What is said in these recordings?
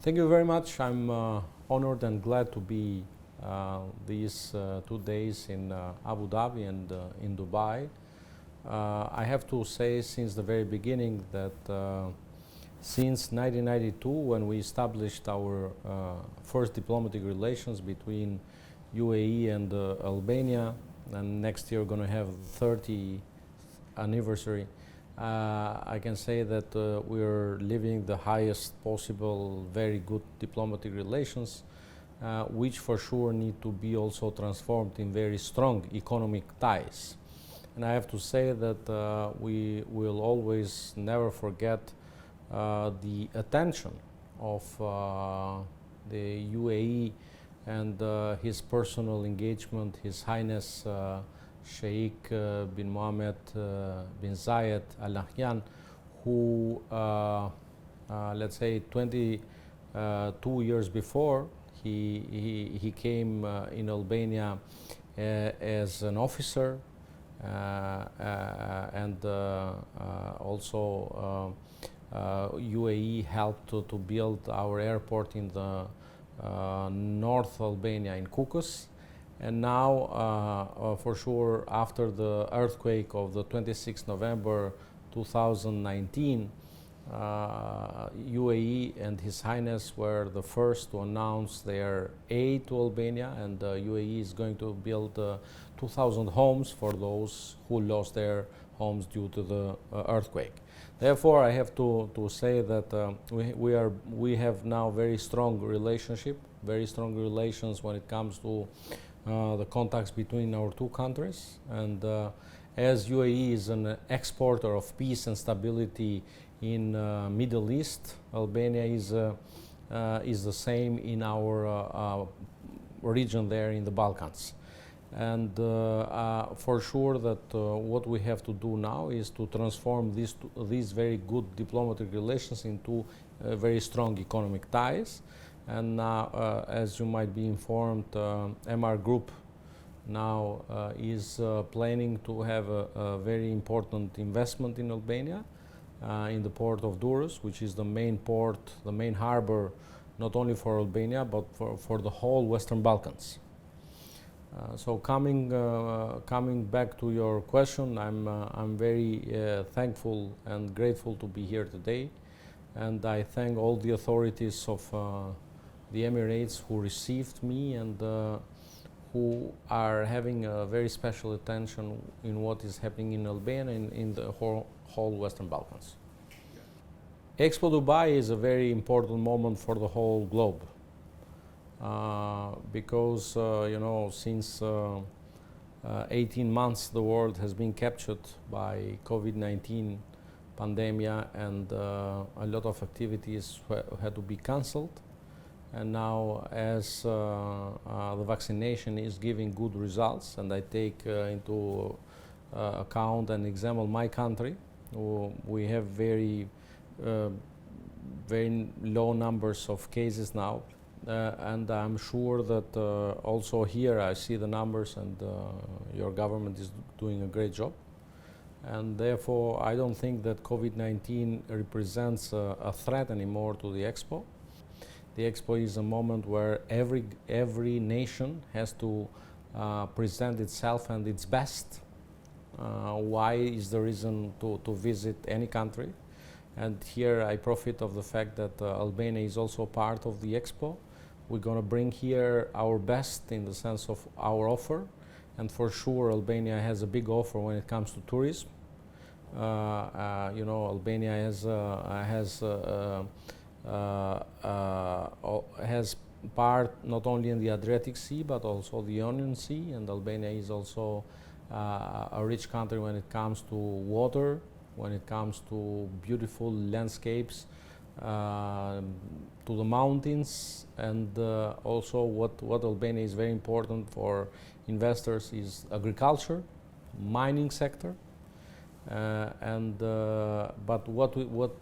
Thank you very much. I'm honored and glad to be these 2 days in Abu Dhabi and in Dubai. I have to say since the very beginning that since 1992, when we established our first diplomatic relations between UAE and Albania, and next year we're going to have 30th anniversary, I can say that we're living the highest possible, very good diplomatic relations, which for sure need to be also transformed in very strong economic ties. And I have to say that we will always never forget the attention of the UAE and his personal engagement, His Highness Sheikh bin Mohammed bin Zayed Al Nahyan, who, let's say, 22 years before, he came in Albania as an officer, and also UAE helped to build our airport in the North Albania in Kukës. And now, for sure, after the earthquake of the 26th November 2019, UAE and His Highness were the first to announce their aid to Albania, and UAE is going to build 2,000 homes for those who lost their homes due to the earthquake. Therefore, I have to say that we have now very strong relationship, very strong relations when it comes to the contacts between our two countries. And as UAE is an exporter of peace and stability in Middle East, Albania is the same in our region there in the Balkans. And for sure that what we have to do now is to transform these very good diplomatic relations into very strong economic ties. And now, as you might be informed, MR Group now is planning to have a very important investment in Albania, in the port of Durrës, which is the main port, the main harbor, not only for Albania, but for the whole Western Balkans. So coming back to your question, I'm very thankful and grateful to be here today, and I thank all the authorities of the Emirates who received me and who are having a very special attention in what is happening in Albania and in the whole Western Balkans. Expo Dubai is a very important moment for the whole globe. Because since 18 months the world has been captured by COVID-19 pandemic, and a lot of activities had to be cancelled. And now, as the vaccination is giving good results, and I take into account and example my country, we have very low numbers of cases now. And I'm sure that also here I see the numbers, and your government is doing a great job. And therefore, I don't think that COVID-19 represents a threat anymore to the Expo. The Expo is a moment where every nation has to present itself and its best. Why is the reason to visit any country? And here I profit of the fact that Albania is also part of the Expo. We're going to bring here our best in the sense of our offer, and for sure Albania has a big offer when it comes to tourism. Albania has part not only in the Adriatic Sea but also the Ionian Sea, and Albania is also a rich country when it comes to water, when it comes to beautiful landscapes, to the mountains, and also what Albania is very important for investors is agriculture, mining sector, but what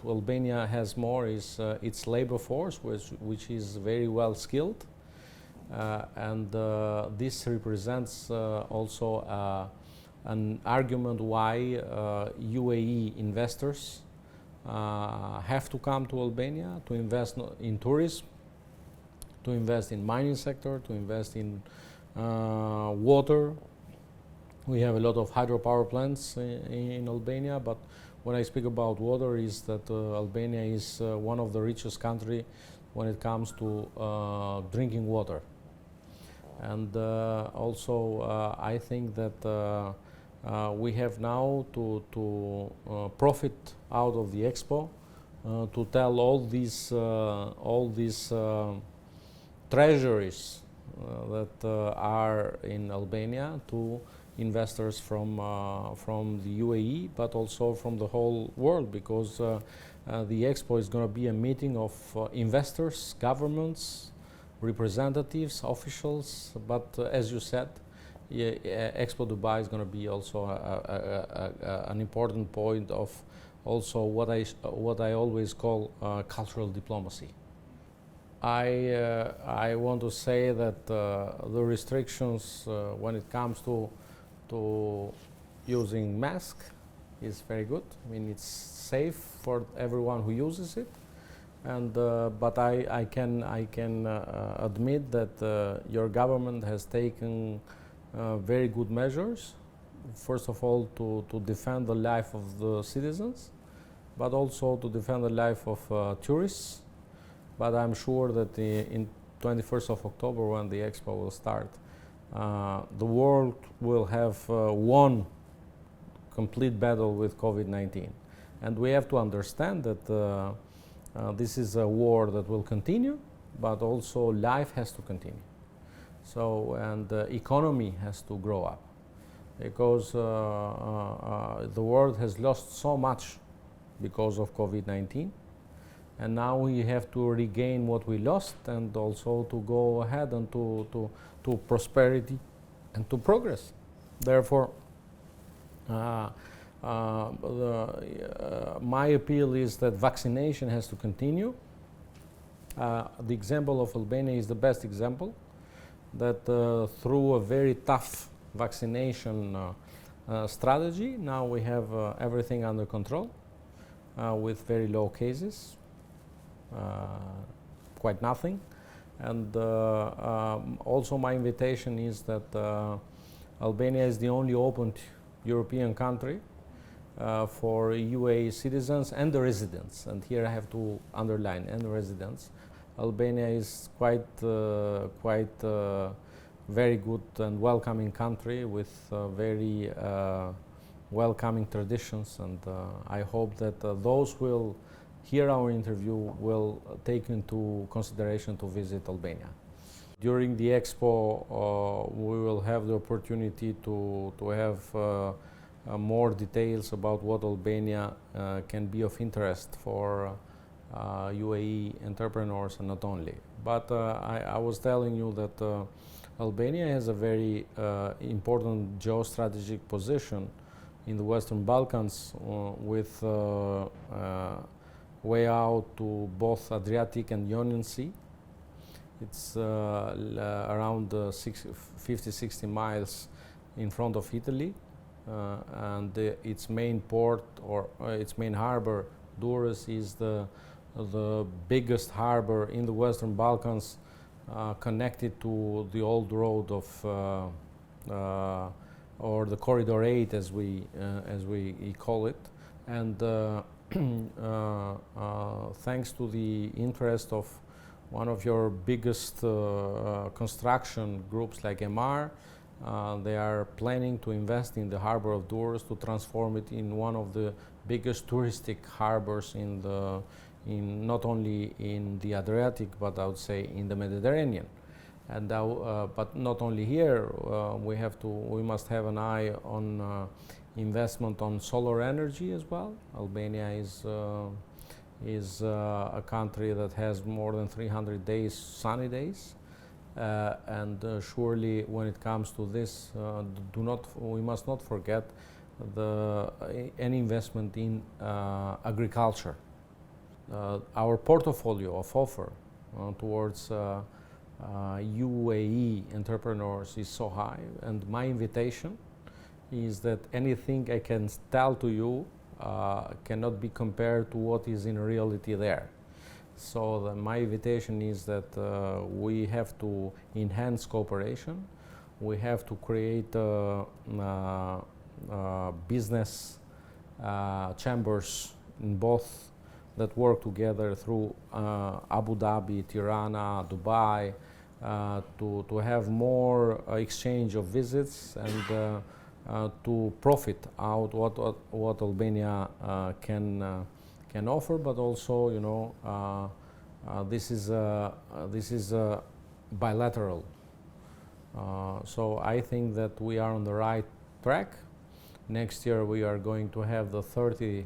Albania has more is its labor force, which is very well skilled, and this represents also an argument why UAE investors have to come to Albania to invest in tourism, to invest in mining sector, to invest in water. We have a lot of hydropower plants in Albania, but when I speak about water is that Albania is one of the richest country when it comes to drinking water. And also I think that we have now to profit out of the expo, to tell all these treasuries that are in Albania to investors from the UAE, but also from the whole world, because the expo is going to be a meeting of investors, governments, representatives, officials. But as you said, Expo Dubai is going to be also an important point of also what I always call cultural diplomacy. I want to say that the restrictions when it comes to using mask is very good. I mean, it's safe for everyone who uses it, and but I can admit that your government has taken very good measures. First of all, to defend the life of the citizens, but also to defend the life of tourists. But I'm sure that in 21st of October, when the expo will start, the world will have won complete battle with COVID-19. And we have to understand that this is a war that will continue, but also life has to continue. So, and the economy has to grow up, because the world has lost so much because of COVID-19. And now we have to regain what we lost, and also to go ahead and to prosperity and to progress. Therefore, my appeal is that vaccination has to continue. The example of Albania is the best example, that through a very tough vaccination strategy, now we have everything under control with very low cases. Quite nothing. And also my invitation is that Albania is the only open European country for UAE citizens and the residents, and here I have to underline, and the residents. Albania is quite very good and welcoming country with very welcoming traditions, and I hope that those will hear our interview will take into consideration to visit Albania. During the expo, we will have the opportunity to have more details about what Albania can be of interest for UAE entrepreneurs, and not only. But I was telling you that Albania has a very important geostrategic position in the Western Balkans with way out to both Adriatic and Ionian Sea. It's around 50-60 miles in front of Italy, and its main port, or its main harbor, Durrës, is the biggest harbor in the Western Balkans, connected to the old road of or the Corridor 8, as we call it. And thanks to the interest of one of your biggest construction groups like MR, they are planning to invest in the harbor of Durrës to transform it in one of the biggest touristic harbors in not only in the Adriatic, but I would say in the Mediterranean. And but not only here, we must have an eye on investment on solar energy as well. Albania is a country that has more than 300 days, sunny days, and surely when it comes to this, we must not forget any investment in agriculture. Our portfolio of offer towards UAE entrepreneurs is so high, and my invitation is that anything I can tell to you cannot be compared to what is in reality there. So my invitation is that we have to enhance cooperation. We have to create business chambers in both that work together through Abu Dhabi, Tirana, Dubai, to have more exchange of visits and to profit out what Albania can offer, but also, you know, this is bilateral. So I think that we are on the right track. Next year we are going to have the 30th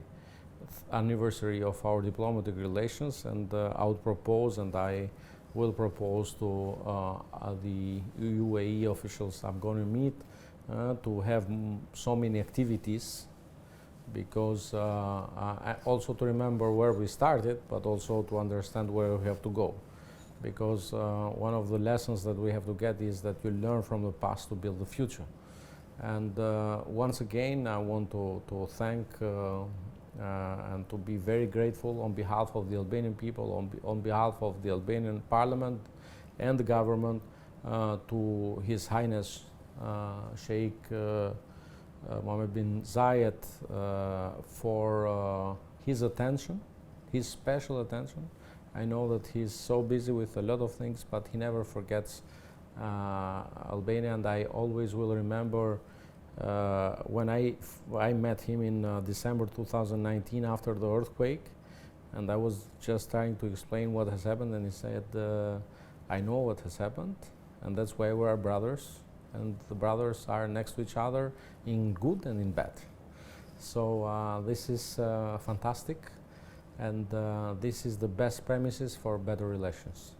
anniversary of our diplomatic relations, and I would propose, and I will propose to the UAE officials I'm going to meet to have so many activities, because also to remember where we started, but also to understand where we have to go. Because one of the lessons that we have to get is that you learn from the past to build the future. And once again, I want to thank and to be very grateful on behalf of the Albanian people, on behalf of the Albanian parliament and the government, to His Highness Sheikh Mohammed bin Zayed for his attention, his special attention. I know that he's so busy with a lot of things, but he never forgets Albania, and I always will remember when I met him in December 2019 after the earthquake, and I was just trying to explain what has happened, and he said, I know what has happened, and that's why we are brothers, and the brothers are next to each other in good and in bad. So this is fantastic, and this is the best premises for better relations.